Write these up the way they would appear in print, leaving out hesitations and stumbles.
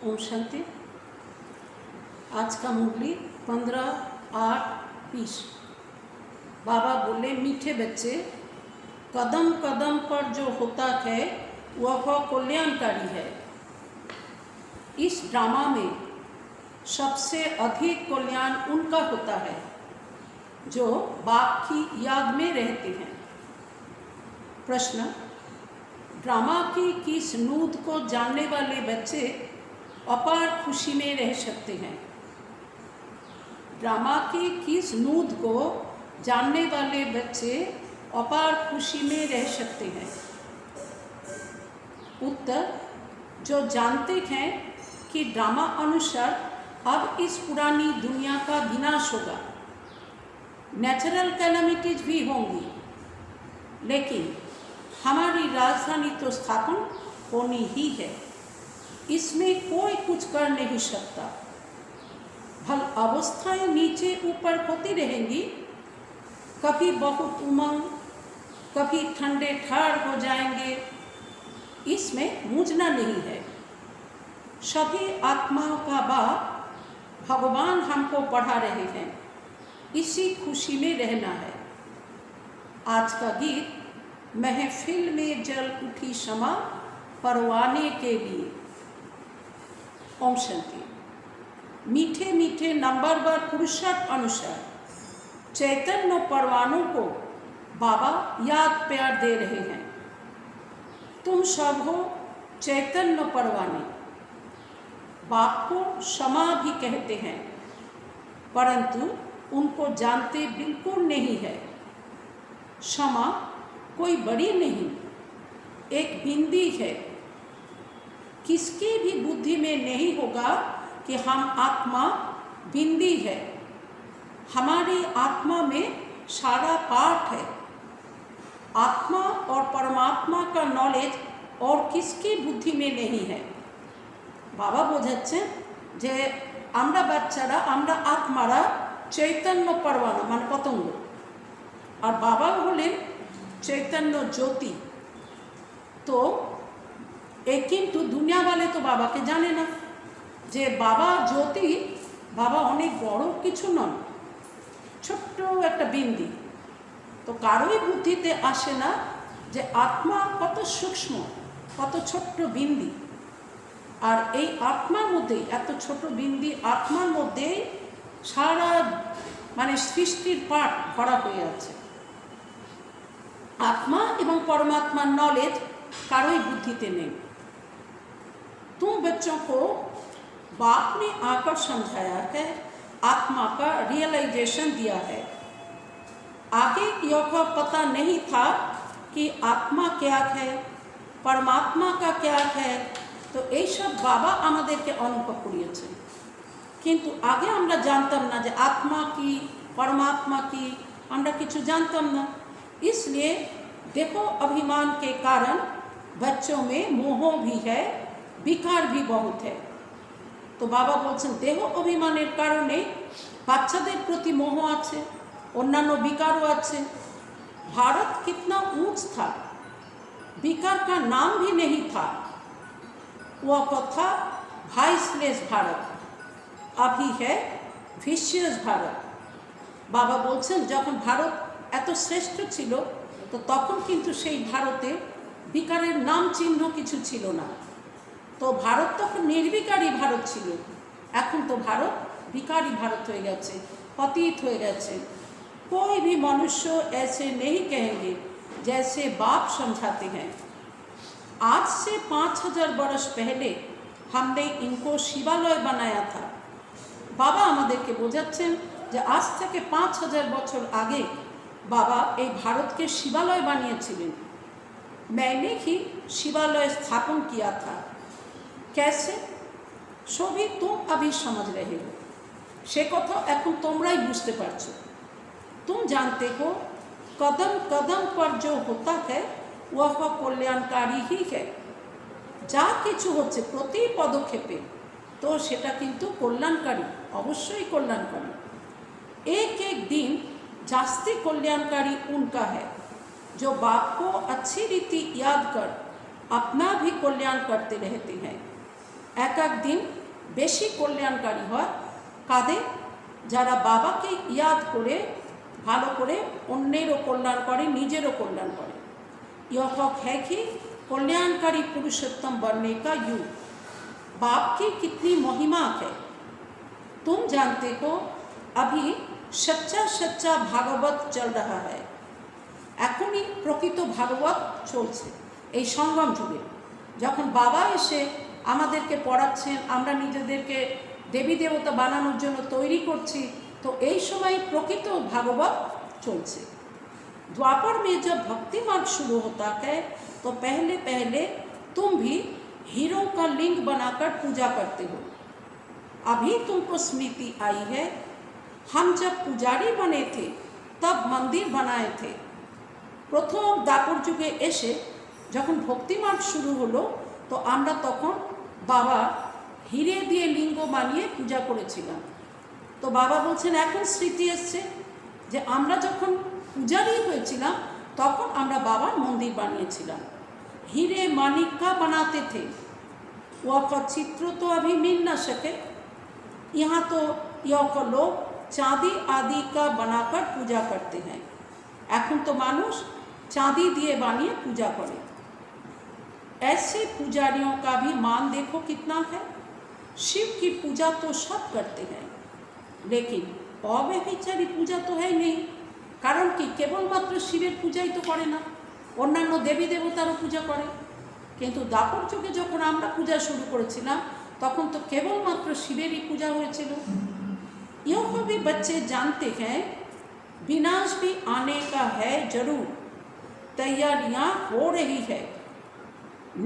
ओम शांति। आज का मुरली 15/8/20। बाबा बोले, मीठे बच्चे, कदम कदम पर जो होता है वह कल्याणकारी है। इस ड्रामा में सबसे अधिक कल्याण उनका होता है जो बाप की याद में रहते हैं। प्रश्न: ड्रामा की किस नूद को जानने वाले बच्चे अपार खुशी में रह सकते हैं? ड्रामा की किस नूद को जानने वाले बच्चे अपार खुशी में रह सकते हैं? उत्तर: जो जानते हैं कि ड्रामा अनुसार अब इस पुरानी दुनिया का विनाश होगा, नेचुरल कैलामिटीज भी होंगी, लेकिन हमारी राजधानी तो स्थापन होनी ही है, इसमें कोई कुछ कर नहीं सकता। भल अवस्थाएं नीचे ऊपर होती रहेंगी, कभी बहुत उमंग, कभी ठंडे ठार हो जाएंगे, इसमें मूझना नहीं है। सभी आत्माओं का बाप भगवान हमको पढ़ा रहे हैं, इसी खुशी में रहना है। आज का गीत महफिल में जल उठी शमा परवाने के लिए। ओम शांति। मीठे मीठे नंबरवार पुरुषार्थ अनुसार चैतन्य परवानों को बाबा याद प्यार दे रहे हैं। तुम सब हो चैतन्य परवाने। बाप को क्षमा भी कहते हैं, परंतु उनको जानते बिल्कुल नहीं है। क्षमा कोई बड़ी नहीं, एक बिंदी है। किसकी भी बुद्धि में नहीं होगा कि हम आत्मा बिंदी है। हमारी आत्मा में सारा पाठ है। आत्मा और परमात्मा का नॉलेज और किसकी बुद्धि में नहीं है। बाबा बोझाচ্ছেন যে আমরা বাচ্চারা, আমরা আত্মারা চৈতন্য পরমাণু মানে পতঙ্গ, আর বাবা হলেন চৈতন্য জ্যোতি। তো এই কিন্তু দুনিয়া वाले তো বাবাকে জানে না যে বাবা জ্যোতি, বাবা অনেক বড় কিছু নন, ছোট্ট একটা বিন্দু। তো কারোই বুদ্ধিতে আসে না যে আত্মা কত সূক্ষ্ম, কত ছোট্ট বিন্দু। আর এই আত্মার মধ্যে, এত ছোট বিন্দু আত্মার মধ্যে সারা মানে সৃষ্টির পাঠ ভরা হয়ে আছে। आत्मा एवं परमात्मा नॉलेज कारोई बुद्धिते नहीं। तुम बच्चों को बाप ने आकर समझाया है, आत्मा का रियलाइजेशन दिया है। आगे यह पता नहीं था कि आत्मा क्या है, परमात्मा का क्या है। तो ये सब बाबा आमादेरके अनुभव करिয়েছেন। किन्तु आगे আমরা জানতাম না যে आत्मा की परमात्मा की, আমরা কিছু জানতাম না। इसलिए देखो अभिमान के कारण बच्चों में मोह भी है, विकार भी बहुत है। तो बाबा बोलছেন देह अभिमानेर कारणे बाच्चादेर प्रति मोह आछे, अन्यान्य विकारो आछे। भारत कितना ऊंच था, विकार का नाम भी नहीं था। वह था वाइसलेस भारत, अभी है विशियस भारत। बाबा बोलছেন যখন ভারত এত শ্রেষ্ঠ ছিল, তো তখন কিন্তু সেই ভারতে বিকারের নাম চিহ্ন কিছু ছিল না। তো ভারত তখন নির্বিকারী ভারত ছিল। এখন তো ভারত বিকারী भारत हो गए, पतित हो गए। कोई भी मनुष्य ऐसे नहीं कहेंगे जैसे बाप समझाते हैं। आज से 5000 बरस पहले हमने इनको शिवालय बनाया था। बाबा আমাদেরকে বোঝাচ্ছেন যে আজ থেকে 5000 বছর আগে बाबा এই ভারতকে শিবালয় বানিয়েছিলেন। मैंने ही शिवालय स्थापन किया था। कैसे? सभी तुम अभी समझ रहे हो। से कथा এখন তোমরাই বুঝতে পারছো। तुम जानते हो कदम कदम पर जो होता है वह कल्याणकारी ही है। যা কিছু হচ্ছে প্রতি পদক্ষেপে, তো সেটা কিন্তু কল্যাণকারী, অবশ্যই কল্যাণকারী। एक एक दिन जास्ती कल्याणकारी उनका है जो बाप को अच्छी रीति याद कर अपना भी कल्याण करते रहते हैं। एक एक दिन बेशी कल्याणकारी হয় কাদের? যারা বাবাকে याद করে ভালো করে অন্যেরও কল্যাণ করে, নিজেরও কল্যাণ করে। यह है कि कल्याणकारी पुरुषोत्तम बनने का युग। बाप की कितनी महिमा है। तुम जानते हो अभी सच्चा सच्चा भागवत चल रहा है। एखोनी प्रकृत भागवत चलছে এই संगम जुगे। যখন बाबा এসে আমাদেরকে পড়াচ্ছেন, আমরা নিজেদেরকে দেবী দেবতা বানানোর জন্য তৈরি করছি, তো এই সময় প্রকৃত भागवत চলছে। द्वापर में जब भक्ति मार्ग शुरू होता है तो पहले पहले तुम भी हीरो का लिंग बनाकर पूजा करते हो। अभी तुमको स्मृति आई है, हम जब पुजारी बने थे तब मंदिर बनाए थे। प्रथम दापर जुगे एसे जखन भक्ति मार्ग शुरू हलो তো আমরা তখন বাবা হিরে দিয়ে লিঙ্গ বানিয়ে পূজা করেছিলাম। তো বাবা বলছেন এখন স্মৃতি এসছে যে আমরা যখন পূজারি হয়েছিলাম তখন আমরা বাবার মন্দির বানিয়েছিলাম। हीरे मानिक का बनाते थे, वह का चित्र तो अभी मिल न सके। यहाँ तो यह लोग चांदी आदि का बनाकर पूजा करते हैं। এখন তো মানুষ चांदी दिए बानिए पूजा करे। ऐसे पुजारियों का भी मान देखो कितना है। शिव की पूजा तो सब करते हैं, लेकिन अव्यभिचारी पूजा तो है नहीं। कारण कि केवलमात्र शिवेर पूजाई तो करे ना, অন্যান্য দেবী দেবতারও পূজা করে। কিন্তু দাপর যুগে যখন আমরা পূজা শুরু করেছিলাম তখন তো কেবলমাত্র শিবেরই পূজা হয়েছিল। यह भी बच्चे जानते हैं विनाश भी आने का है जरूर, तैयारियां हो रही है।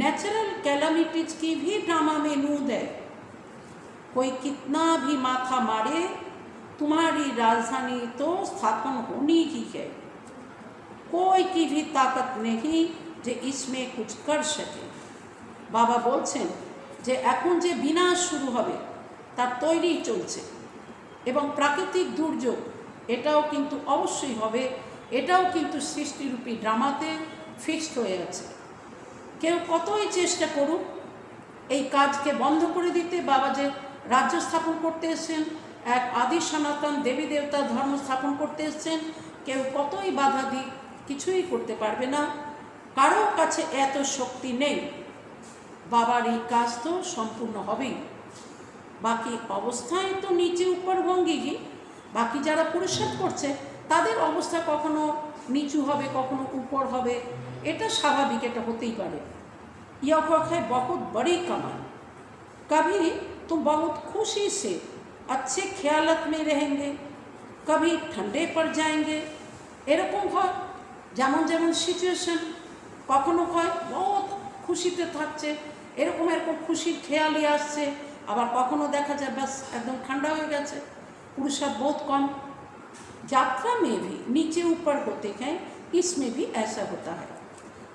नेचुरल कैलामिटीज की भी ड्रामा में नूंद है। कोई कितना भी माथा मारे तुम्हारी राजधानी तो स्थापन होनी ही है। कोई की भी ताकत नहीं যে इसमें कुछ कर सके। বাবা বলছেন যে এখন যে বিনাশ শুরু হবে তার তৈরি চলছে এবং প্রাকৃতিক দুর্যোগ এটাও কিন্তু অবশ্যই হবে। এটাও কিন্তু সৃষ্টিরূপী ড্রামাতে ফিক্সড হয়ে আছে। কেউ কতই চেষ্টা করুক এই কাজকে বন্ধ করে দিতে, বাবা যে রাজ্য স্থাপন করতে এসেছেন, এক আদি সনাতন দেবী দেবতা ধর্ম স্থাপন করতে এসেছেন, কেউ কতই বাধা দিক কিছুই করতে পারবে না। কারো কাছে এত শক্তি নেই। বাবার এই কাজ তো সম্পূর্ণ হবেই। বাকি অবস্থায় তো নিচে উপর ভঙ্গিগি, বাকি যারা পুরুষার্থ করছে তাদের অবস্থা কখনো নিচু হবে কখনো উপর হবে, এটা স্বাভাবিক, এটা হতেই পারে। यह है बहुत बड़ी कमाई। कभी तुम बहुत खुशी से अच्छे ख्यालत में रहेंगे, कभी ठंडे पड़ जाएंगे। এরকম হয় যেমন যেমন সিচুয়েশন, কখনো হয় বহুত খুশিতে থাকছে, এরকম এরকম খুশির খেয়ালই আসছে, আবার কখনো দেখা যায় বাস একদম ঠান্ডা হয়ে গেছে, পুরুষার্থ বহুত কম। যাত্রা में भी नीचे ऊपर होते हैं, इसमें भी ऐसा होता है।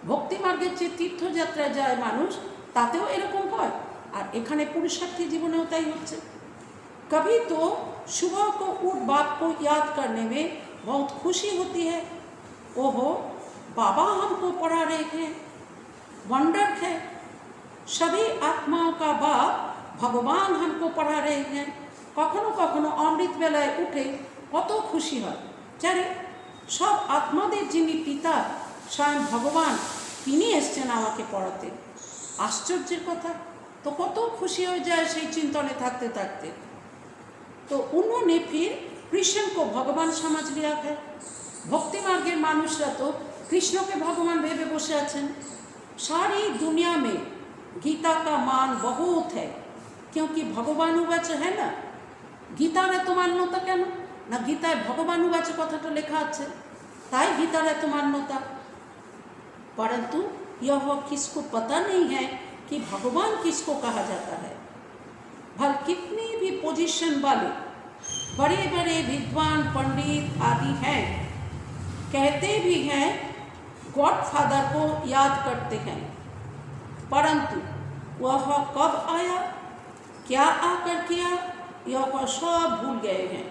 ভক্তি মার্গের যে তীর্থযাত্রায় যায় মানুষ তাতেও এরকম হয়, আর এখানে পুরুষার্থী জীবনেও তাই হচ্ছে। कभी तो सुबह को उठ बाप को याद करने में बहुत खुशी होती है। ओहो बाबा हमको पढ़ा रहे हैं, वंडर है। सभी आत्माओं का बाप भगवान हमको पढ़ा रहे हैं। कखनो कखनो अमृत बेलाয় उठे কত খুশি হয়, জানে সব আত্মাদের যিনি পিতা স্বয়ং ভগবান তিনি এসছেন আমাকে পড়াতে। আশ্চর্যের কথা, তো কত খুশি হয়ে যায় সেই চিন্তনে থাকতে থাকতে। तो उन्होंने फिर कृष्ण को भगवान समझ लिया है। भक्ति मार्गेर मानुषरा तो कृष्ण के भगवान भेबे बसे आছেন। सारी दुनिया में गीता का मान बहुत है, क्योंकि भगवानुवाच है ना। गीतार एत मान्यता केन ना, गीताय भगवानुवाच कथाटा लेखा आछे ताई गीतार एत मान्यता। परंतु यह किसको पता नहीं है कि भगवान किसको कहा जाता है। भल कितनी भी पोजीशन वाले बड़े बड़े विद्वान पंडित आदि हैं, कहते भी हैं गॉड फादर को याद करते हैं, परंतु वह कब आया क्या आकर किया यह सब भूल गए हैं।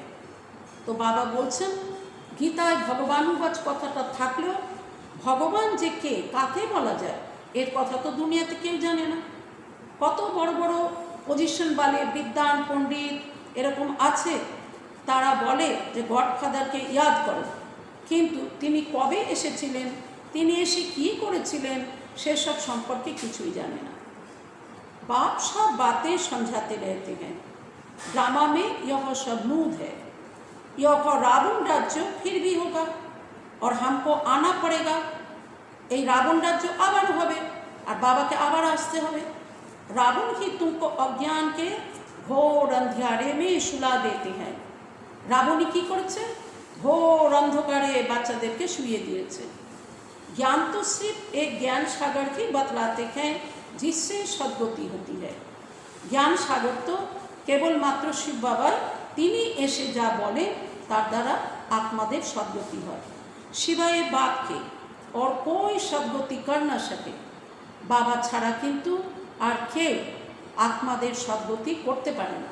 तो बाबा बोलছেন गीताয় ভগবানুবাচ কথাটা থাকলেও ভগবান যে কে কাকে বলা যায় এর কথা তো দুনিয়াতে কেউ জানে না। কত বড় বড় পজিশন वाले বিদ্বান পণ্ডিত এরকম আছে, তারা বলে যে গডফাদারকে ইয়াদ করো, কিন্তু তিনি কবে এসেছিলেন, তিনি এসে কী করেছিলেন সেসব সম্পর্কে কিছুই জানে না। बाप सब बातें समझाते रहते हैं। ड्रामा में यह सब नूद है। यह रावण राज्य फिर भी होगा और हमको आना पड़ेगा। এই রাবণ রাজ্য আবারও হবে আর বাবাকে আবার আসতে হবে। रावण ही तुमको अज्ञान के घोर अंधियारे में सुला देते हैं। রাবণী কি করেছে, ঘোর অন্ধকারে বাচ্চাদেরকে শুইয়ে দিয়েছে। ज्ञान तो सिर्फ एक ज्ञान सागर ही बतलाते हैं जिससे सद्गति होती है। ज्ञान सागर तो केवलमात्र शिव बाबा তিনি এসে যা বলে তার দ্বারা आत्मादेर सद्गति হয়। शिवाय बाप के और कोई सद्गति कर ना सके। बाबा छाड़ा किन्तु আর কেউ आत्मादेर सद्गति करते पारे ना।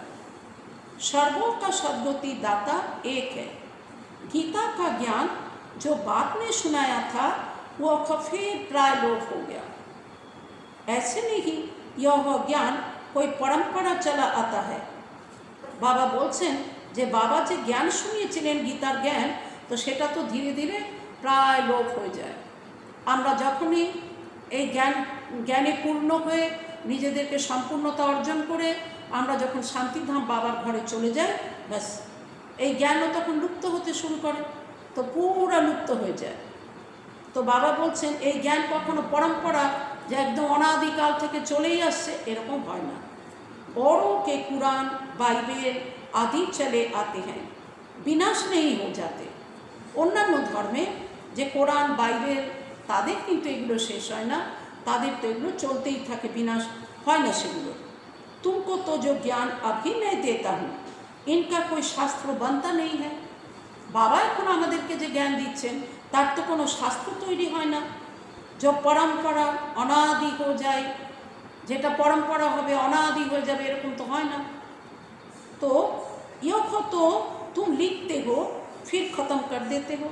सर्वों का सद्गति दाता एक है। गीता का ज्ञान जो बाप ने सुनाया था वह फिर प्राय लोप हो गया। ऐसे नहीं यह ज्ञान कोई परंपरा चला आता है। बाबा बोलছেন যে বাবা যে জ্ঞান শুনিয়েছিলেন গীতার জ্ঞান, তো সেটা তো ধীরে ধীরে প্রায় লোপ হয়ে যায়। আমরা যখনই এই জ্ঞানে পূর্ণ হয়ে নিজেদেরকে সম্পূর্ণতা অর্জন করে আমরা যখন শান্তিধাম বাবার ঘরে চলে যাই, ব্যাস এই জ্ঞানও তখন লুপ্ত হতে শুরু করে, তো পুরো লুপ্ত হয়ে যায়। তো বাবা বলছেন এই জ্ঞান কখনো পরম্পরা যে একদম অনাদিকাল থেকে চলেই আসছে এরকম হয় না। औरों के कुरान बाइबल आदि चले आते हैं, विनाश नहीं हो जाते। অন্যান্য ধর্মে যে কোরআন বাইবেল তাদের কিন্তু এগুলো শেষ হয় না, তাদের তো এগুলো চলতেই থাকে, বিনাশ হয় না সেগুলো। तुमको तो जो ज्ञान अभी मैं देता हूँ इनका कोई शास्त्र बनता नहीं है। बाबा এখন আমাদেরকে যে জ্ঞান দিচ্ছেন তার তো কোনো শাস্ত্র তৈরি হয় না। जो परंपरा अनादि हो जाए, যেটা পরম্পরা হবে অনাদি হয়ে যাবে এরকম তো হয় না। তো ইয়ো তো তুম লিখতে হো ফির খতম কর দেতে হো।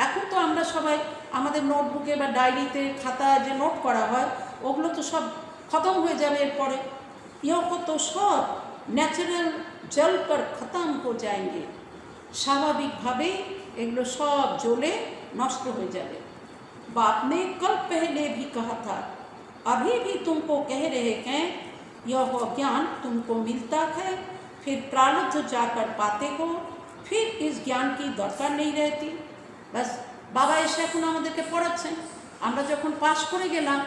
এখন তো আমরা সবাই আমাদের নোটবুকে বা ডায়েরিতে খাতায় যে নোট করা হয় ওগুলো তো সব খতম হয়ে যাবে এরপরে। ইয়ো তো সব ন্যাচারাল জল কর খতম হো যায়গে, স্বাভাবিকভাবেই এগুলো সব জ্বলে নষ্ট হয়ে যাবে। बाप ने कल पहले भी कहा था, अभी भी तुमको कह रहे हैं, यह ज्ञान तुमको मिलता है, फिर प्रारब्ध जाकर पाते हो, फिर इस ज्ञान की दरकार नहीं रहती। बस बाबा एसे এখন আমাদেরকে পড়াচ্ছেন, আমরা যখন পাস করে গেলাম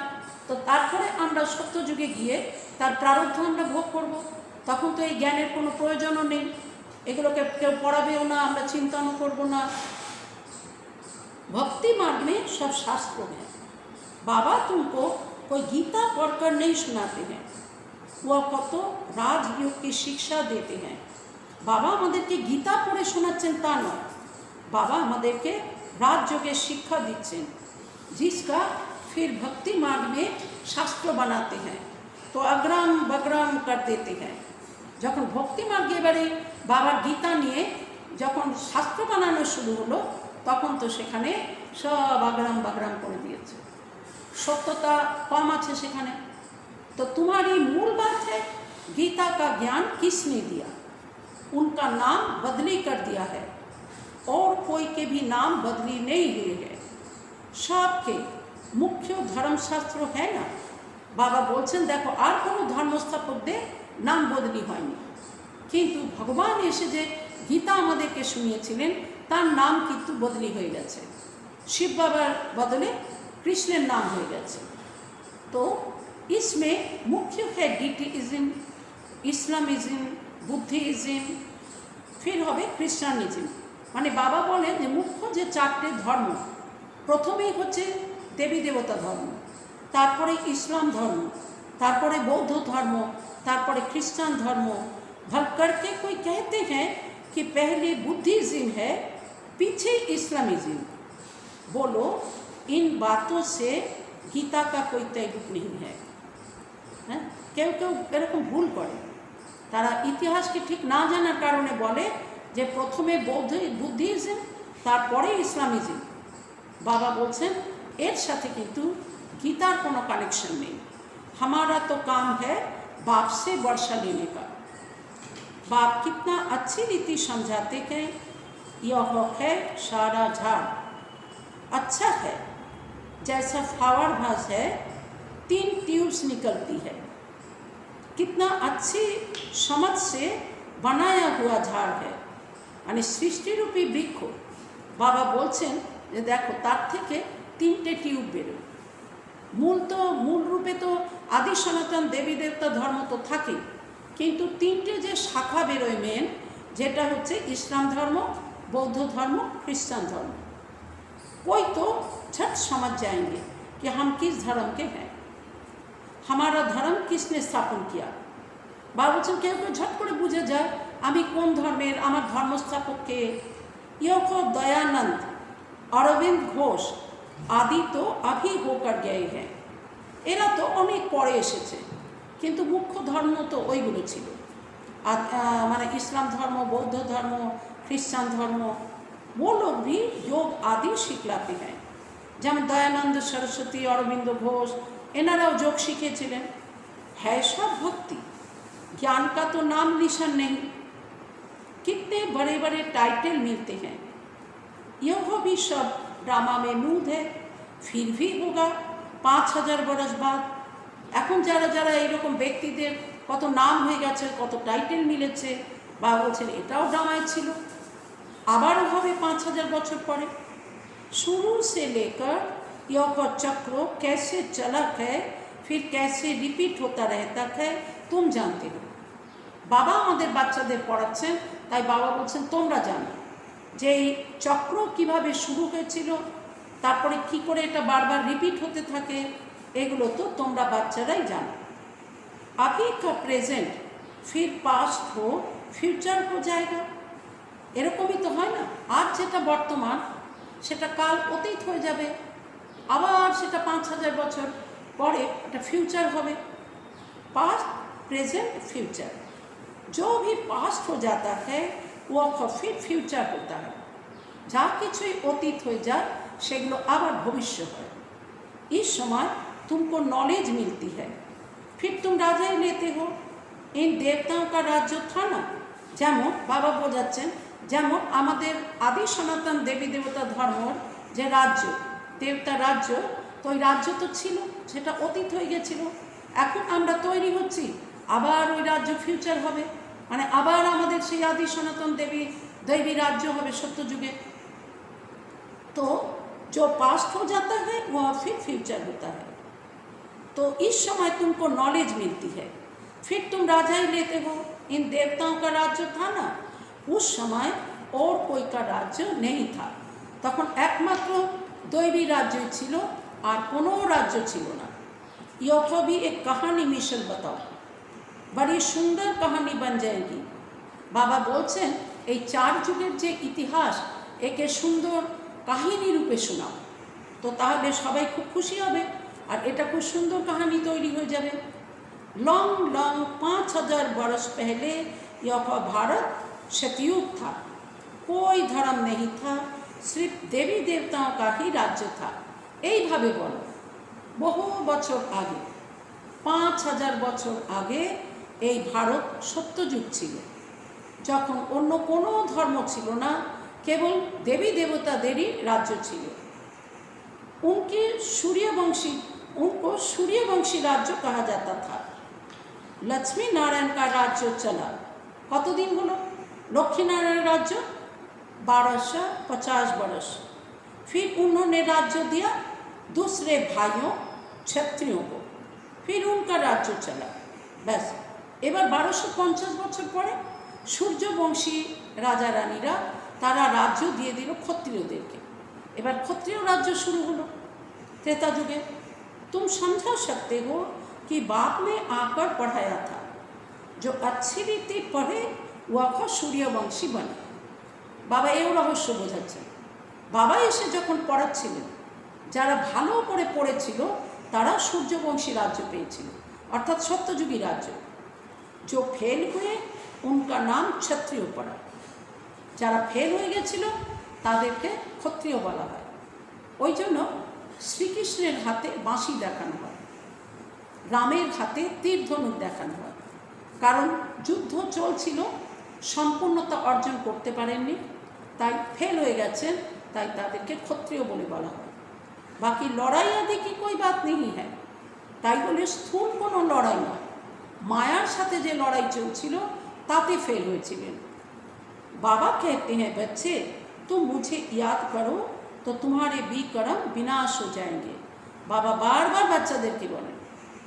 তো তারপরে আমরা সত্য যুগে গিয়ে তার প্রারব্ধ আমরা ভোগ করব, তখন তো এই জ্ঞানের কোনো প্রয়োজনও নেই, এগুলোকে কেউ পড়াবেও না, আমরা চিন্তাও করব না। भक्ति मार्ग में सब शास्त्र हैं। बाबा तुमको कोई गीता पढ़कर नहीं सुनाते हैं, वह कतो राजयोग की शिक्षा देते हैं। बाबा আমাদেরকে गीता पढ़े শোনাচ্ছেন তা নয়, बाबा আমাদেরকে राजयोगের शिक्षा দিচ্ছেন, जिसका फिर भक्ति मार्ग में शास्त्र बनाते हैं, तो अग्राम बग्राम कर देते हैं। যখন ভক্তি মার্গে এবারে বাবার গীতা নিয়ে যখন শাস্ত্র বানানো শুরু হলো তখন তো সেখানে সব আগ্রাম বাগ্রাম করে দিয়েছে, সত্যতা কম আছে সেখানে। तो तुम्हारी मूल बात है गीता का ज्ञान किसने दिया, उनका नाम बदली कर दिया है, और कोई के भी नाम बदली नहीं हुए है। सबके मुख्य धर्मशास्त्र है ना। बाबा बोलছেন দেখো আর কোনো ধর্মস্থাপকদের নাম বদলি হয়নি, কিন্তু ভগবান এসে যে গীতা আমাদেরকে শুনিয়েছিলেন তার নাম কিন্তু বদলি হয়ে গেছে, শিব বাবার বদলে কৃষ্ণের নাম হয়ে গেছে। তো इसमें मुख्य है डीटीइज्म, इस्लामिज्म, बुद्धिज्म, फिर হবে খ্রিস্টানিজম। মানে বাবা বলেন যে মুখ্য যে চারটে ধর্ম, প্রথমেই হচ্ছে দেবী দেবতা ধর্ম, তারপরে ইসলাম ধর্ম, তারপরে বৌদ্ধ ধর্ম, তারপরে খ্রিস্টান ধর্ম। भल करके कोई कहते हैं कि पहले बुद्धिज्म है पीछे इस्लामिज्म। बोलो इन बातों से गीता का कोई तयबुक नहीं है। হ্যাঁ, কেউ কেউ এরকম ভুল করে, তারা ইতিহাসকে ঠিক না জানার কারণে বলে যে প্রথমে বুদ্ধিজম তারপরে ইসলামিজম। বাবা বলছেন এর সাথে কিন্তু গীতার কোনো কানেকশন নেই। हमारा तो काम है बाप से वर्षा लेने का। बाप कितना अच्छी रीति समझाते हैं, यह है सारा झाड़ अच्छा है, जैसा फ्लावर भास है 3 ट्यूब्स निकलती है, कितना अच्छी समझ से बनाया हुआ झाड़ है। यानी सृष्टि रूपी वृक्ष बाबा बोलছেন যে দেখো তার থেকে 3টে টিউব বেরোয়। মূল রূপে তো আদি সনাতন দেবী দেবতা ধর্ম তো থাকে, কিন্তু 3টে যে শাখা বেরোয় মেন, যেটা হচ্ছে ইসলাম ধর্ম, बौद्ध धर्म, क्रिश्चियन धर्म। कोई तो झट समझ जाएंगे कि हम किस धर्म के हैं, हमारा धर्म किसने स्थापन किया। बाबा बच्चन केउ केउ झट करे बुझे जाए आमी कोन धर्मेर, आमार धर्म स्थापक के। यह दयानंद, अरविंद घोष आदि तो अभी होकर गए हैं, एरा तो अनेक परे एसेছে। কিন্তু মুখ্য ধর্ম তো ওইগুলো ছিল। আর মানে इस्लाम धर्म, बौद्ध धर्म, ख्रिस्टान धर्म, वो लोग भी योग आदि सिखलाते हैं। যেমন দয়ানন্দ सरस्वती, अरविंद घोष, এনারাও যোগ শিখেছিলেন। है सब भक्ति, ज्ञान का तो नाम निशान नहीं। कितने बड़े बड़े टाइटल मिलते हैं, यह भी सब ड्रामा में मूड है। फिर भी होगा 5000 बरस बाद। এখন যারা যারা এইরকম ব্যক্তিদের কত নাম হয়ে গেছে, কত টাইটেল মিলেছে, বা বলছেন এটাও ড্রামায় ছিল, আবারও হবে 5000 বছর পরে। शुरू से लेकर यह चक्र कैसे चला है, फिर कैसे रिपीट होता रहता है, तुम जानते हो। বাবা আমাদের বাচ্চাদের পড়াচ্ছেন, তাই বাবা বলছেন তোমরা জানো যে এই চক্র কীভাবে শুরু হয়েছিল, তারপরে কি করে এটা বারবার রিপিট হতে থাকে, এগুলো তো তোমরা বাচ্চারাই জানো। अभी का प्रेजेंट फिर पास्ट हो, फ्यूचर हो जाएगा। এরকমই তো হয় না, আজ যেটা বর্তমান সেটা কাল অতীত হয়ে যাবে, আবার সেটা 5000 বছর পরে একটা ফিউচার হবে। पास्ट, प्रेजेंट, फ्यूचर, जो भी पास्ट हो जाता है वो फिर फ्यूचर होता है। যা কিছুই অতীত হয়ে যায় সেগুলো আবার ভবিষ্য হয়। इस समय तुमको नॉलेज मिलती है, फिर तुम राजा ही लेते हो। इन देवताओं का राज्य था ना, যেমন বাবা বোঝাচ্ছেন, যেমন আমাদের আদি সনাতন দেবী দেবতা ধর্মর যে রাজ্য, দেবতা রাজ্য, তো ওই রাজ্য তো ছিল, সেটা অতীত হয়ে গেছিল। এখন আমরা তৈরি হচ্ছি, আবার ওই রাজ্য ফিউচার হবে, মানে আবার আমাদের সেই আদি সনাতন দেবী রাজ্য হবে সত্যযুগে। तो जो पास्ट हो जाता है वह फिर फ्यूचर होता है। तो इस समय तुमको नॉलेज मिलती है, फिर तुम राजा ही लेते हो। इन देवताओं का राज्य था ना, उस समय और कोई का राज्य नहीं था। তখন একমাত্র দৈবী রাজ্যই ছিল, আর কোনো রাজ্য ছিল না। यह भी एक कहानी मिशल बताओ, बड़ी सुंदर कहानी बन जाएगी। বাবা বলছেন এই 4 যুগের যে ইতিহাস, একে সুন্দর কাহিনী রূপে শোনাও, তো তাহলে সবাই খুব খুশি হবে, আর এটা খুব সুন্দর কাহিনী তৈরি হয়ে যাবে। लॉन्ग लॉन्ग 5000 बरस पहले यह भारत सतयुग था, कोई धर्म नहीं था, सिर्फ देवी देवताओं का ही राज्य था। এইভাবে বলো, বহু বছর আগে, 5000 বছর আগে এই ভারত সত্যযুগ ছিল, যখন অন্য কোনো ধর্ম ছিল না, केवल देवी देवतादेरই राज्य ছিল। उनको सूर्यवंशी राज्य कहा जाता था। लक्ष्मी नारायण का राज्य चला, कत दिन हलो लक्ष्मी नारायण राज्य 1250 बरस। फिर उन्होंने राज्य दिया दूसरे भाइयों क्षत्रियों को, फिर उनका राज्य चला। बस এবার 1250 বছর পরে সূর্যবংশী রাজা রানীরা তারা রাজ্য দিয়ে দিল ক্ষত্রিয়দেরকে। এবার ক্ষত্রিয় রাজ্য শুরু হলো त्रेता युगे। तुम समझा सकते हो कि बाप ने आकर पढ़ाया था, जो अच्छी रीति पढ़े वह सूर्यवंशी बने। बाबा এই রহস্য বোঝাচ্ছেন। বাবা এসে যখন পড়াচ্ছিলেন, যারা ভালো করে পড়েছিল তারা সূর্যবংশী রাজ্য পেয়েছিল, অর্থাৎ সত্যযুগী রাজ্য। जो फेल हुए उनका नाम क्षत्रिय पड़ा, যারা ফেল হয়ে গেছিল তাদেরকে ক্ষত্রিয় বলা হয়। ওই জন্য শ্রীকৃষ্ণের হাতে বাঁশি দেখানো হয়, রামের হাতে তীর ধনুক দেখানো হয়, কারণ যুদ্ধ চলছিল, সম্পূর্ণতা অর্জন করতে পারেননি, তাই ফেল হয়ে গেছেন, তাই তাদেরকে ক্ষত্রিয় বলে বলা হয়। বাকি লড়াই আদি কি कोई बात नहीं है, তাই বলে স্থূল কোনো লড়াই নয়, মায়ার সাথে যে লড়াই চলছিল তাতে ফেল হয়েছিলেন। बाबा कहते हैं बच्चे तुम मुझे याद करो तो तुम्हारे विकर्म विनाश हो जाएंगे। बाबा बार बार বাচ্চাদেরকে বলেন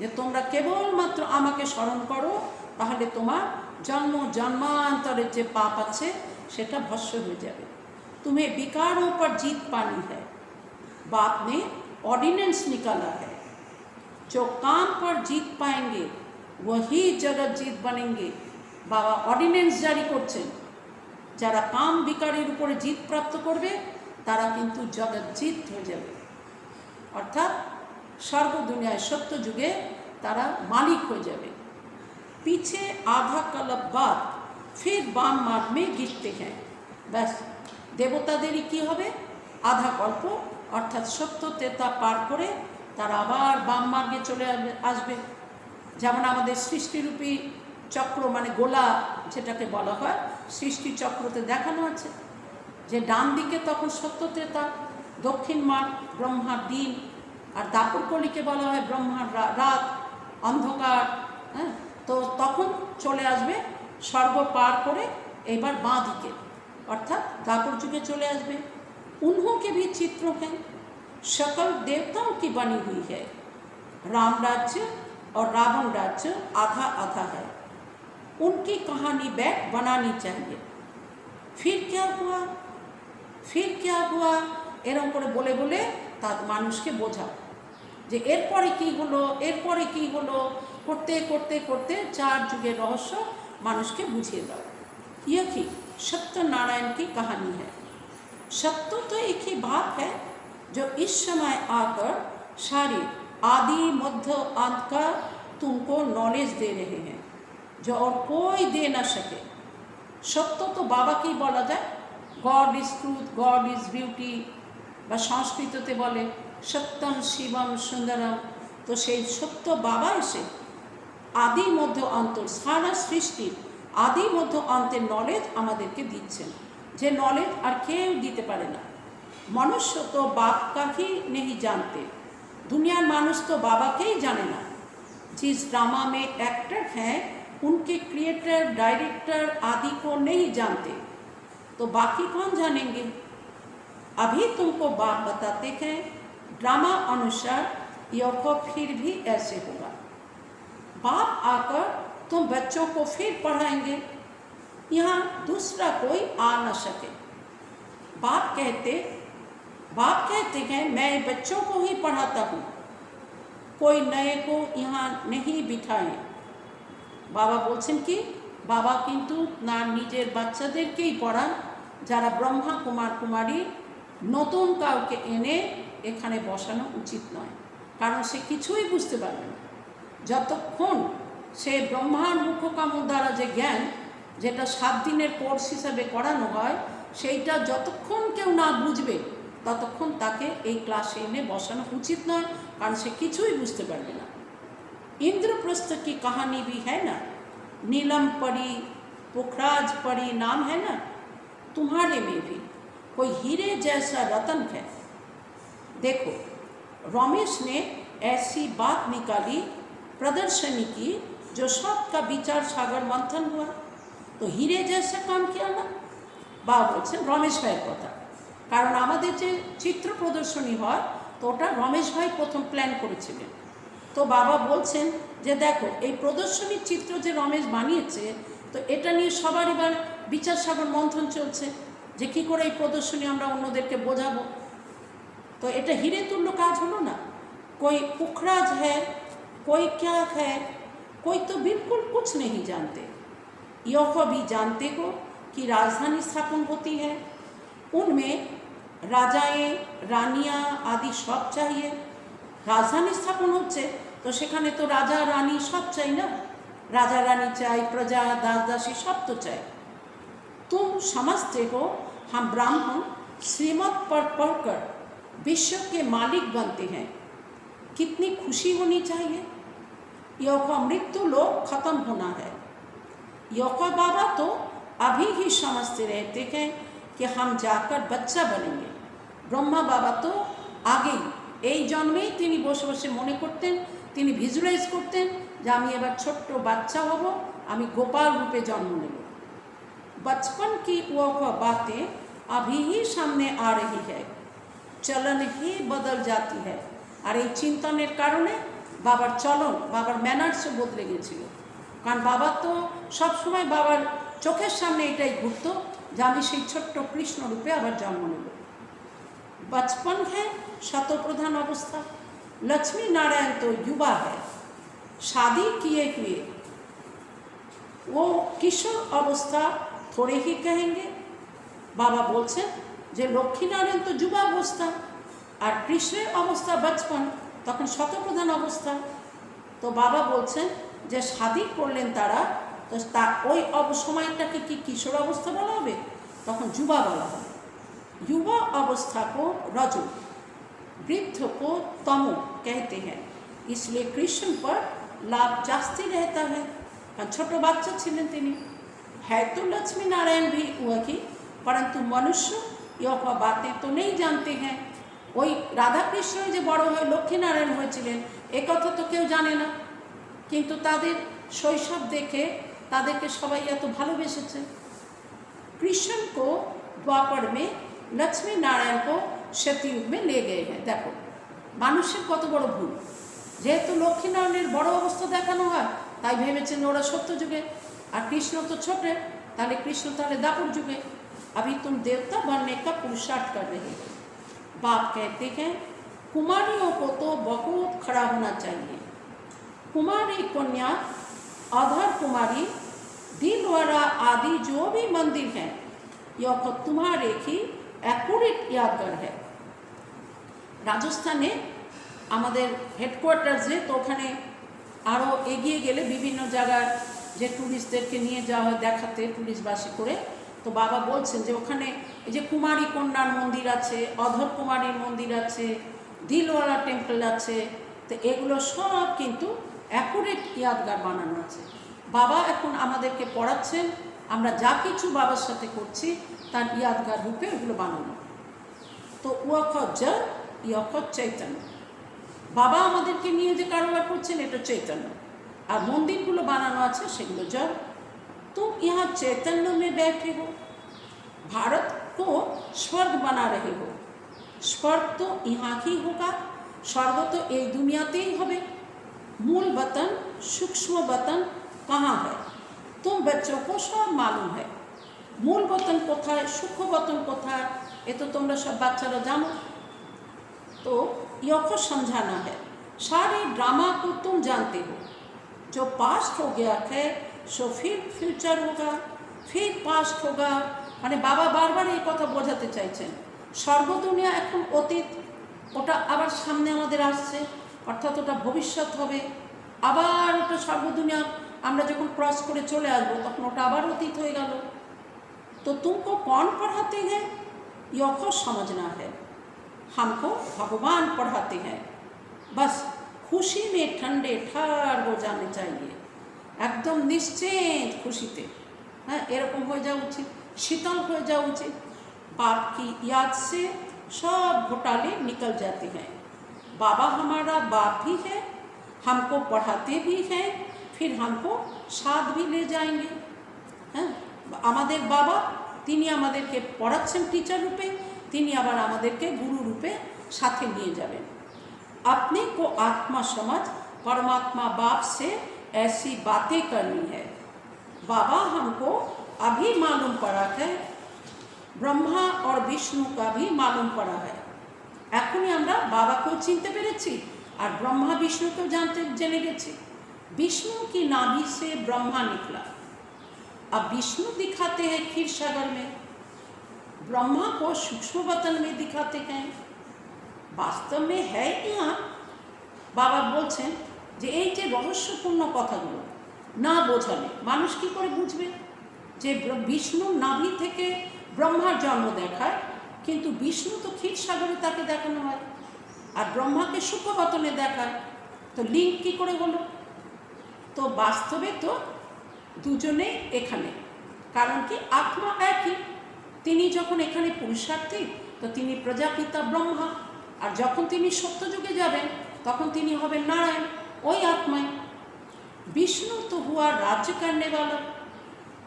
যে তোমরা কেবলমাত্র আমাকে স্মরণ করো, তাহলে তোমার জন্ম জন্মান্তরের যে পাপ আছে সেটা ভস্ম হয়ে যাবে। तुम्हें विकारों पर जीत पानी है। बाप ने ऑर्डिनेंस निकाला है, जो काम पर जीत पाएंगे वही जगत जीत बनेंगे। बाबा ऑर्डिनेंस जारी করছেন, যারা কাম বিকারের উপরে জিত প্রাপ্ত করবে তারা কিন্তু জগৎ জিত হয়ে যাবে, অর্থাৎ স্বর্গ দুনিয়ায় সত্য যুগে তারা মালিক হয়ে যাবে। पीछे आधा कल्प बाद फिर बाम मार्ग में गिरते हैं। ব্যাস দেবতাদেরই কী হবে, আধা কল্প অর্থাৎ সত্য তেতা পার করে তারা আবার বাম মার্গে চলে আসবে। যেমন আমাদের সৃষ্টিরূপী চক্র মানে গোলা যেটাকে বলা হয়, সৃষ্টি চক্রতে দেখানো আছে যে ডান দিকে তখন সত্য ত্রেতা, দক্ষিণ মার্গ ব্রহ্মার দিন, আর দাপর কলিকে বলা হয় ব্রহ্মার রাত অন্ধকার। হ্যাঁ, তো তখন চলে আসবে স্বর্গ পার করে এবার বাঁ দিকে অর্থাৎ दापर जुगे चले आसबे। उन्हों के भी चित्र हैं, सकल देवताओं की बनी हुई है। राम राज्य और रावण राज्य आधा आधा है, उनकी कहानी बैक बनानी चाहिए। फिर क्या हुआ, फिर क्या हुआ এরকম করে বলে বলে তার মানুষকে বোঝাও যে এরপরে কী হলো, এরপরে কী হলো, করতে করতে করতে চার যুগের রহস্য মানুষকে बुझिए दाओ। यही सत्यनारायण की कहानी है। सत्य तो एक ही बात है जो इस समय आकर सारी आदि मध्य अंत का तुमको नॉलेज दे रहे हैं, जो और कोई दे ना सके। सत्य तो बाबा की बोला जाए, God is truth, God is beauty, বা সংস্কৃততে বলে সত্যম শিবম সুন্দরম। তো সেই সত্য বাবা এসে আদি মধ্য অন্তর সারা সৃষ্টির আদি মধ্য অন্তের নলেজ আমাদেরকে দিচ্ছেন, যে নলেজ আর কেউ দিতে পারে না। মনুষ্য তো बाप का ही नहीं जानते, दुनियार मानुष तो बाबा के ही जाने ना। जिस ड्रामा में एक्टर हैं उनके क्रिएटर डायरेक्टर आदि को नहीं जानते, तो बाकी कौन जानेंगे। अभी तुमको बाप बताते हैं ड्रामा अनुसार यह फिर भी ऐसे होगा। बाप आकर तुम बच्चों को फिर पढ़ाएंगे, यहाँ दूसरा कोई आ न सके। बाप कहते हैं मैं बच्चों को ही पढ़ाता हूँ, कोई नए को यहाँ नहीं बिठाएं। बाबा बोलছেন কি, बाबा किन्तु ना निजेर बाच्चादेरकेই पढ़ान, যারা ব্রহ্মা কুমার কুমারী নতুন কাউকে এনে এখানে বসানো উচিত নয়, কারণ সে কিছুই বুঝতে পারবে না। যতক্ষণ সে ব্রহ্মার মুখকাম দ্বারা যে জ্ঞান, যেটা 7 দিনের কোর্স হিসাবে করানো হয়, সেইটা যতক্ষণ কেউ না বুঝবে ততক্ষণ তাকে এই ক্লাসে এনে বসানো উচিত নয়, কারণ সে কিছুই বুঝতে পারবে না। इंद्रप्रस्थ की कहानी भी है ना, नीलम परी पुखराज परी नाम है ना, तुम्हारे में भी कोई हीरे जैसा रतन है। देखो रमेश ने ऐसी बात निकाली, प्रदर्शनी की, जो सबका विचार सागर मंथन हुआ, तो हीरे जैसा काम किया ना। बाबा बोलছেন रमेश भाई कथा, कारण आमादेर जे चित्र प्रदर्शनी হয় तो ওটা रमेश भाई प्रथम प्लान করেছিলেন। तो बाबा बोलছেন যে দেখো এই প্রদর্শনীর চিত্র যে রমেশ বানিয়েছে, তো এটা নিয়ে সবার এবার বিচার সাগর মন্থন চলছে যে কী করে এই প্রদর্শনী আমরা অন্যদেরকে বোঝাবো। তো এটা হিরে তুল্য কাজ হলো না। कोई पुखराज है, कोई क्या है, कोई तो बिल्कुल कुछ नहीं जानते। यह भी जानते हो कि राजधानी स्थापन होती है, उनमें राजाएं रानियाँ आदि सब चाहिए। राजधानी स्थापन होच्छे तो सेखाने तो राजा रानी सब चाहिए ना, राजा रानी चाहिए, प्रजा दास दासी सब तो चाहिए। तुम समझते हो हम ब्राह्मण श्रीमत पर पढ़कर विश्व के मालिक बनते हैं, कितनी खुशी होनी चाहिए। यह मृत्यु लोग खत्म होना है। यह बाबा तो अभी ही समझते रहते हैं कि हम जाकर बच्चा बनेंगे। ब्रह्मा बाबा तो आगे এই জন্মেই তিনি বসে বসে মনে করতেন, তিনি ভিজুয়ালাইজ করতেন যে আমি এবার ছোট্ট বাচ্চা হব, আমি গোপাল রূপে জন্ম নেব। बचपन की वह बातें अभी ही सामने आ रही है, चलन ही बदल जाती है। और এই চিন্তনের কারণে বাবার চলন, বাবার ম্যানার্সও বদলে গেছিল। কারণ বাবা তো সবসময় বাবার চোখের সামনে এটাই ঘুরত যে আমি সেই ছোট্ট কৃষ্ণ রূপে আবার জন্ম নেব। बचपन है शतप्रधान अवस्था, लक्ष्मी नारायण तो युवा है, शादी किए हुए, वो किशोर अवस्था थोड़े ही कहेंगे। बाबा बोलছেন যে লক্ষ্মী নারায়ণ তো যুবা অবস্থা, আর কৃষ্ণের অবস্থা বচপন, তখন শতপ্রধান অবস্থা। তো বাবা বলছেন যে শাদী করলেন তারা, তো ওই সময়টাকে কি কিশোর অবস্থা বলা হবে? তখন যুবা বলা হবে। युवा अवस्था को रजो, वृद्ध को तमो कहते हैं। इसलिए कृष्ण पर लाभ जास्ती रहता है। छोटो बच्चा छिलेन तिनी, है तो लक्ष्मी नारायण भी वही, परंतु मनुष्य यह बातें तो नहीं जानते हैं। ওই রাধাকৃষ্ণ যে বড় হয়ে লক্ষ্মীনারায়ণ হয়েছিলেন এ কথা তো কেউ জানে না, কিন্তু তাদের শৈশব দেখে তাদেরকে সবাই এত ভালোবেসেছে। कृष्ण को द्वापर में लक्ष्मी नारायण को सतयुग में ले गए हैं। देखो মানুষের কত বড় ভুল, যেহেতু লক্ষ্মীনারায়ণের বড় অবস্থা দেখানো হয় তাই ভেবেছেন ওরা সত্য যুগে, আর কৃষ্ণ তো ছোট, তাহলে কৃষ্ণ তাহলে দাপর যুগে। अभी तुम देवता बनने का पुरुषार्थ कर रहे हो। बाप कहते हैं कुमारियों को तो बहुत खड़ा होना चाहिए। कुमारी कन्या, अधर कुमारी, दिलवाड़ा आदि जो भी मंदिर हैं यह तुम्हारे ही एक्यूरेट यादगार है। राजस्थाने आमादेर हेडकोयार्टार्से तो ओखाने आरो एगिए गेले विभिन्न जगह जे टुरिस्टदेरके निये जाওয়া হয় देखाते टुरिस्टबासी करे, तो बाबा बोलছেন যে ওখানে এই যে কুমারী কন্যার মন্দির আছে, অধর কুমারীর মন্দির আছে, দিলওয়ালা টেম্পল আছে, তো এগুলো সব কিন্তু অ্যাকুরেট ইয়াদগার বানানো আছে। বাবা এখন আমাদেরকে পড়াচ্ছেন, আমরা যা কিছু বাবার সাথে করছি তার ইয়াদগার রূপে ওগুলো বানানো। তো ওয়াখ জল ইয়খ চৈতন্য, বাবা আমাদেরকে নিয়ে যে কারবার করছেন এটা চৈতন্য, আর মন্দিরগুলো বানানো আছে সেগুলো জল। तुम यहाँ चैतन्य में बैठे हो, भारत को स्वर्ग बना रहे हो। स्वर्ग तो यहाँ ही होगा, स्वर्ग तो एक दुनियाते ही होवे। मूल वतन सूक्ष्म वतन कहाँ है तुम बच्चों को सब मालूम है। मूल वतन कोथाय सूक्ष्म वतन कोथाय ये तो तुमरा सब बाच्चारा जानो। तो यह को समझाना है, सारे ड्रामा को तुम जानते हो। जो पास्ट हो गया है सो फिर फ्यूचर होगा, फिर पास्ट होगा। মানে বাবা বারবার এই কথা বোঝাতে চাইছেন, স্বর্গ দুনিয়া এখন অতীত, ওটা আবার সামনে আমাদের আসছে, অর্থাৎ ওটা ভবিষ্যৎ হবে। আবার ওটা স্বর্গ দুনিয়া আমরা যখন ক্রস করে চলে আসবো তখন ওটা আবার অতীত হয়ে গেল। तो तुमको कौन पढ़ाते हैं यह को समझना है। हमको भगवान पढ़ाते हैं, बस खुशी में ठंडे ठार हो जाने चाहिए, एकदम निश्चिंत खुशीते, हाँ एरकम हो जाओ उचित, शीतल हो जाओ उचित। बाप की याद से सब घोटाले निकल जाते हैं। बाबा हमारा बाप भी है, हमको पढ़ाते भी हैं, फिर हमको साथ भी ले जाएंगे। हाँ আমাদের বাবা তিনি আমাদেরকে পড়াচ্ছেন टीचर रूपे, তিনি আবার আমাদেরকে গুরু रूपे साथे নিয়ে যাবেন। अपने को आत्मा समझ, परमात्मा बाप से ऐसी बातें करनी है। बाबा हमको अभी मालूम पड़ा है, ब्रह्मा और विष्णु का भी मालूम पड़ा है। एखुनी আমরা বাবাকেও চিনতে পেরেছি আর ब्रह्मा विष्णु को जानते জেনে গেছি। विष्णु की नाभि से ब्रह्मा निकला, अब विष्णु दिखाते हैं क्षीर सागर में, ब्रह्मा को सूक्ष्म वतन में दिखाते हैं। वास्तव में है यहाँ बाबा बोलছেন যে এই যে রহস্যপূর্ণ কথাগুলো না বোঝালে মানুষ কি করে বুঝবে যে বিষ্ণু নাভি থেকে ব্রহ্মার জন্ম দেখায়, কিন্তু বিষ্ণু তো ক্ষীর সাগরে তাকে দেখানো হয় আর ব্রহ্মাকে সূক্ষ্মবতনে দেখায়, তো লিঙ্ক কী করে হলো? তো বাস্তবে তো দুজনেই এখানে, কারণ কি আত্মা একই। তিনি যখন এখানে পুরুষার্থী তো তিনি প্রজাপিতা ব্রহ্মা, আর যখন তিনি সত্যযুগে যাবেন তখন তিনি হবেন नारायण, वही आत्माएं। विष्णु तो हुआ राज्य करने वाला,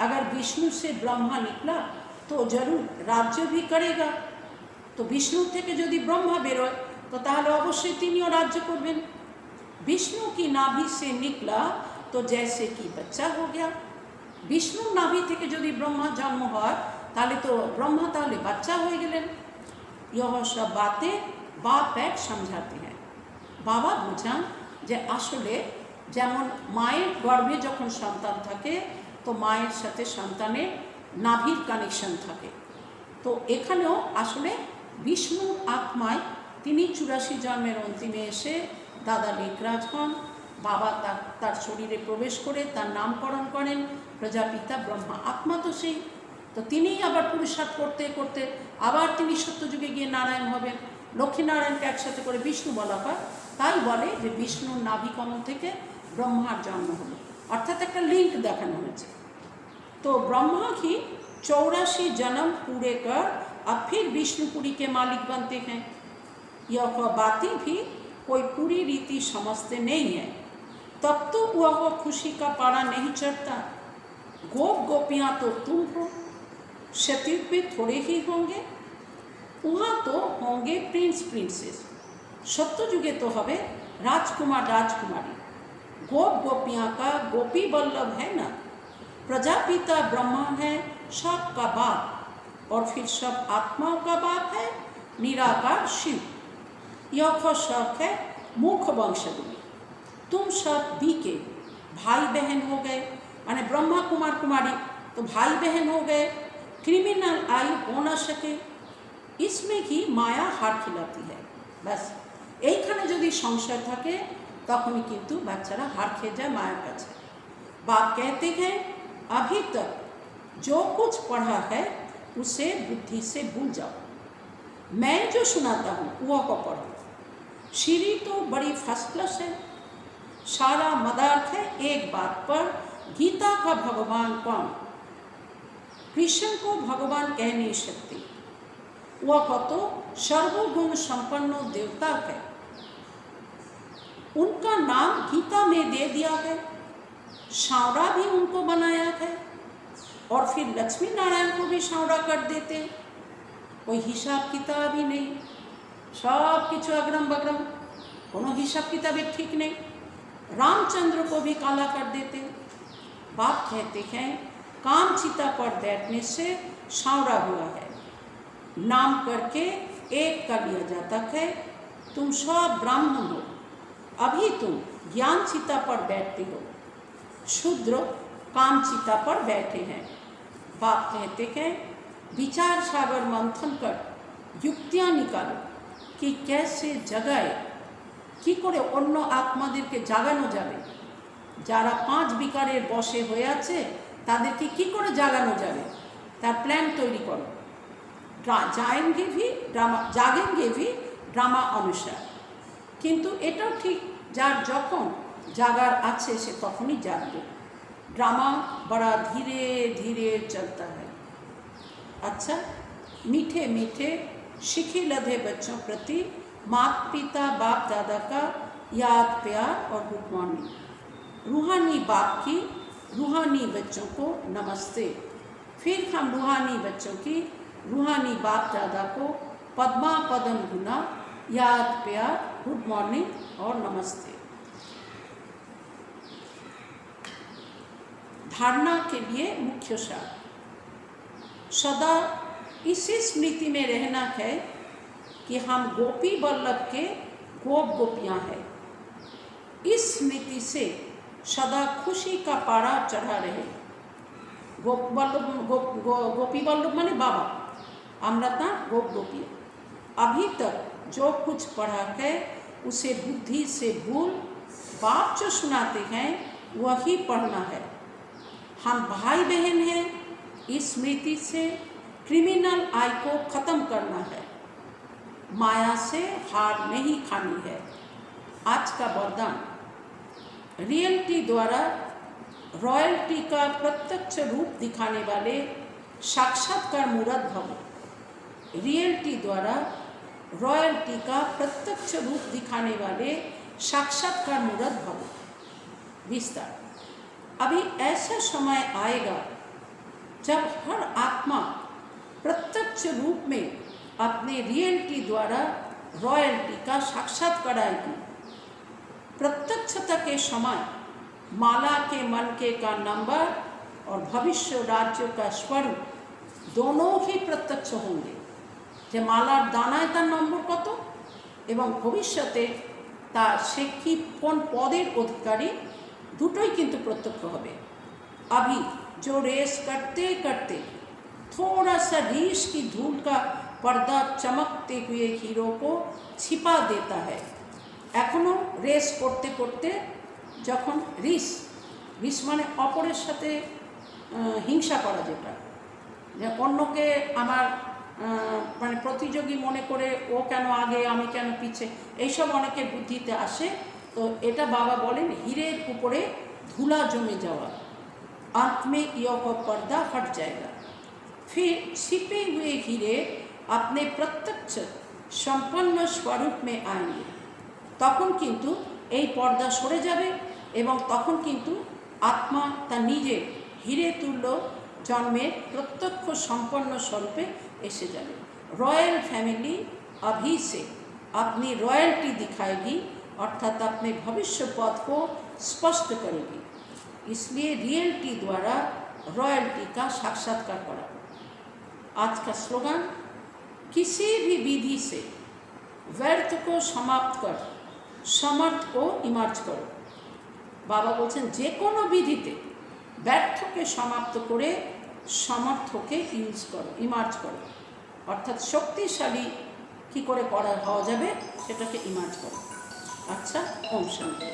अगर विष्णु से ब्रह्मा निकला तो जरूर राज्य भी करेगा। तो विष्णु থেকে যদি ब्रह्मा বেরোয় तो তাহলে অবশ্যই তিনিও রাজ্য করবেন। विष्णु की नाभि से निकला तो जैसे कि बच्चा हो गया। विष्णु नाभि থেকে যদি ब्रह्मा जन्म হয় তাহলে তো ब्रह्मा তাহলে বাচ্চা হয়ে গেলেন। यह सब बातें बाप एक समझाते हैं। बाबा বোঝান যে আসলে যেমন মায়ের গর্ভে যখন সন্তান থাকে তো মায়ের সাথে সন্তানের নাভির কানেকশন থাকে, তো এখানেও আসলে বিষ্ণু আত্মায় তিনি 84 জন্মের অন্তিমে এসে দাদা লেকরাজ হন, বাবা তার শরীরে প্রবেশ করে তার নামকরণ করেন প্রজাপিতা ব্রহ্মা। আত্মা তো সেই, তো তিনিই আবার পুরুষার্থ করতে করতে আবার তিনি সত্যযুগে গিয়ে নারায়ণ হবেন। লক্ষ্মীনারায়ণকে একসাথে করে বিষ্ণু বলা হয়, তাই বলে যে বিষ্ণুর নাভিকমল থেকে ব্রহ্মার জন্ম হলো, অর্থাৎ একটা লিঙ্ক দেখানো হয়েছে। तो ब्रह्मा की 84 जन्म पूरे कर अब फिर विष्णुपुरी के मालिक बनते हैं। यह बातें भी कोई पूरी रीति समझते नहीं है, तब तो वह खुशी का पारा नहीं चढ़ता। गोप गोपियाँ तो तुम हो, शतीर पे थोड़े ही होंगे, वहाँ तो होंगे प्रिंस प्रिंसेस। सत्ययुगे तो हवे राजकुमार राजकुमारी। गोप गोपियाँ का गोपी वल्लभ है ना, प्रजापिता ब्रह्मा है सबका बाप, और फिर सब आत्माओं का बाप है निराकार शिव। यह सब है मुख वंशदुली। तुम सब बी के भाई बहन हो गए, यानी ब्रह्मा कुमार कुमारी तो भाई बहन हो गए, क्रिमिनल आयु हो न सके, इसमें ही माया हार खिलाती है। बस এইখানে যদি সংশয় থাকে তখনই কিন্তু বাচ্চারা হার খেয়ে যায় মায়ের কাছে। बाप कहते हैं अभी तक जो कुछ पढ़ा है उसे बुद्धि से भूल जाओ, मैं जो सुनाता हूँ वह को पढ़ो। श्री तो बड़ी फर्स्ट क्लास है, सारा मदार्थ है एक बात पर, गीता का भगवान कौन? कृष्ण को भगवान कह नहीं सकते, वह तो सर्वगुण संपन्न देवता है, उनका नाम गीता में दे दिया है, सांवरा भी उनको बनाया है, और फिर लक्ष्मी नारायण को भी सांवरा कर देते, कोई हिसाब किताब ही नहीं, सब किछु अग्रम बग्रम, कोनो हिसाब किताब ठीक नहीं। रामचंद्र को भी काला कर देते। बाप कहते हैं काम चिता पर बैठने से सांवरा हुआ है, नाम करके एक कर लिया जाता है। तुम सब ब्राह्मण हो, अभी तुम ज्ञान चिता पर बैठते हो, शूद्र काम चिता पर बैठे हैं। बाप कहते हैं विचार सागर मंथन कर युक्तियाँ निकालो कि कैसे जगाए, कि करे अन्य आत्मादेरके जागानो जाबे, যারা 5 বিকারের বশে হয়ে আছে তাদেরকে কি করে জাগানো যাবে তার প্ল্যান তৈরি করো। जाएंगे भी ड्रामा, जागेंगे भी ड्रामा अनुसार, किन्तु एटाও ठीक যার যখন জাগার আছে সে তখনই জাগবে। ड्रामा बड़ा धीरे धीरे चलता है। अच्छा, मीठे मीठे शिखी लधे बच्चों प्रति माता पिता बाप दादा का याद प्यार और गुड मॉर्निंग। रूहानी बाप की रूहानी बच्चों को नमस्ते। फिर हम रूहानी बच्चों की रूहानी बाप दादा को पद्मा पदम गुना याद प्यार गुड मॉर्निंग और नमस्ते। धारणा के लिए मुख्य सार, सदा इसी स्मृति में रहना है कि हम गोपी वल्लभ के गोप गोपियाँ हैं। इस स्मृति से सदा खुशी का पारा चढ़ा रहे। गोप वल्लभ गोपी वल्लभ माने बाबा, अमृता गोप गोपी। अभी तक जो कुछ पढ़ा है उसे बुद्धि से भूल, बाप जो सुनाते हैं वही पढ़ना है। हम भाई बहन हैं, इस स्मृति से क्रिमिनल आई को ख़त्म करना है, माया से हार नहीं खानी है। आज का वरदान, रियलिटी द्वारा रॉयल्टी का प्रत्यक्ष रूप दिखाने वाले साक्षात्कार मूर्त भव। रियलिटी द्वारा रॉयल्टी का प्रत्यक्ष रूप दिखाने वाले साक्षात्कार मूर्त भव। विस्तार, अभी ऐसा समय आएगा जब हर आत्मा प्रत्यक्ष रूप में अपने रियलिटी द्वारा रॉयल्टी का साक्षात कराएगी। प्रत्यक्षता के समय माला के मनके का नंबर और भविष्य राज्य का स्वरूप दोनों ही प्रत्यक्ष होंगे। যে মালার দানায় তার নম্বর কত এবং ভবিষ্যতে তার সে কি কোন পদের অধিকারী দুটোই কিন্তু প্রত্যক্ষ হবে। अभी जो रेस करते करते थोड़ा सा रीस की धूल का पर्दा चमकते हुए हीरो को छिपा देता है, एखोनो रेस करते करते যখন রিস রিস মানে অপরের সাথে হিংসা করা, যেটা যে অন্যকে আমার মানে প্রতিযোগী মনে করে ও কেন আগে আমি কেন পিছে, এইসব অনেকের বুদ্ধিতে আসে। তো এটা বাবা বলেন হীরের উপরে धूला जमे जावा, अंत में यो का पर्दा हट जाएगा। फिर छिपे हुए हीरे अपने प्रत्यक्ष सम्पन्न स्वरूप में आएंगे। तखन किन्तु এই পর্দা সরে যাবে এবং তখন কিন্তু আত্মা তার নিজের হীরে তুল্য জন্মের প্রত্যক্ষ সম্পন্ন স্বরূপে এসে যাবে। रॉयल फैमिली अभी से अपनी रॉयल्टी दिखाएगी, अर्थात अपने भविष्य पद को स्पष्ट करेगी। इसलिए रियलिटी द्वारा रॉयल्टी का साक्षात्कार करा। आज का स्लोगन, किसी भी विधि से व्यर्थ को समाप्त कर समर्थ को इमार्ज करो। बाबा बोलছেন যে কোনো বিধিতে ব্যর্থকে সমাপ্ত করে সমর্থকে ইউজ করো, ইমার্জ করো, অর্থাৎ শক্তিশালী কি করে করা হওয়া যাবে সেটাকে ইমার্জ করো। अच्छा, ओम शांति।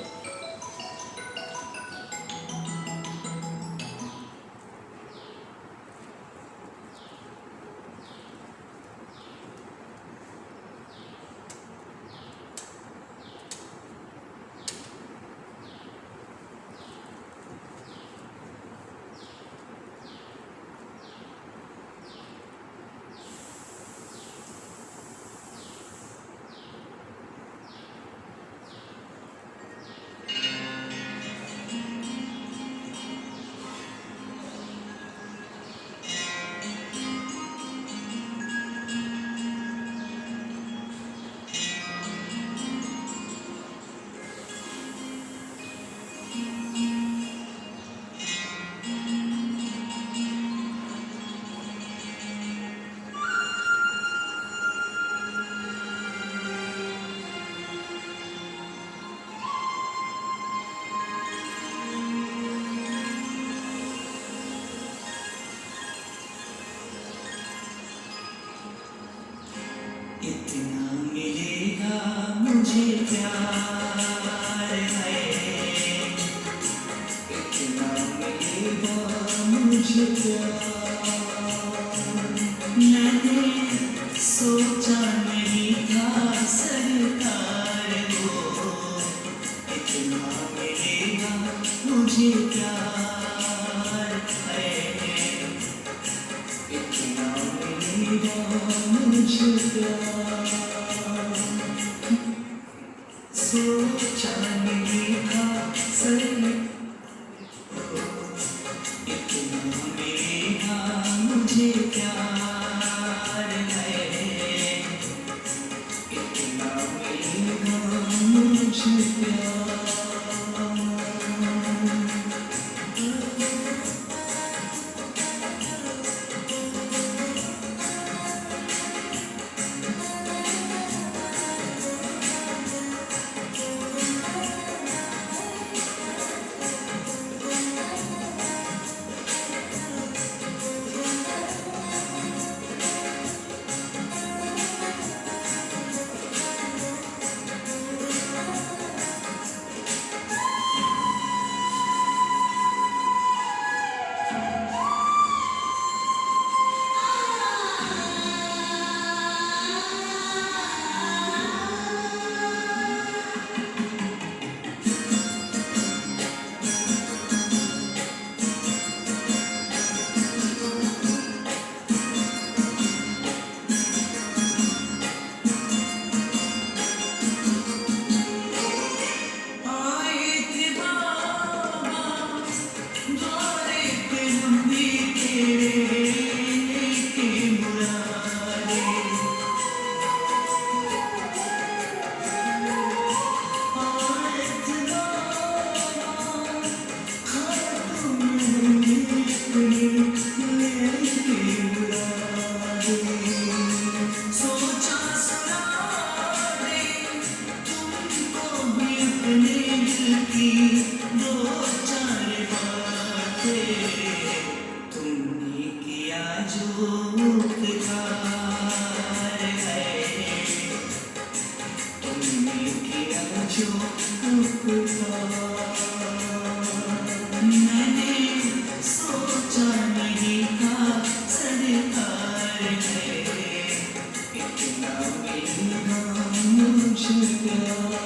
इतना मिलेगा मुझे प्यार है, इतना मिलेगा मुझे प्यार, मैंने सोचा नहीं था सरकार को, इतना मिलेगा मुझे प्यार है, इतना मिलेगा मुझे प्यार, सोचा नहीं था सर इतना मिलेगा मुझे प्यार है, इतना मिलेगा मुझे प्यार। तुमने किया जो उपकार है, तुमने किया जो उपकार मैंने सोचा नहीं था सरकार है इतना मेरा मुझे प्यार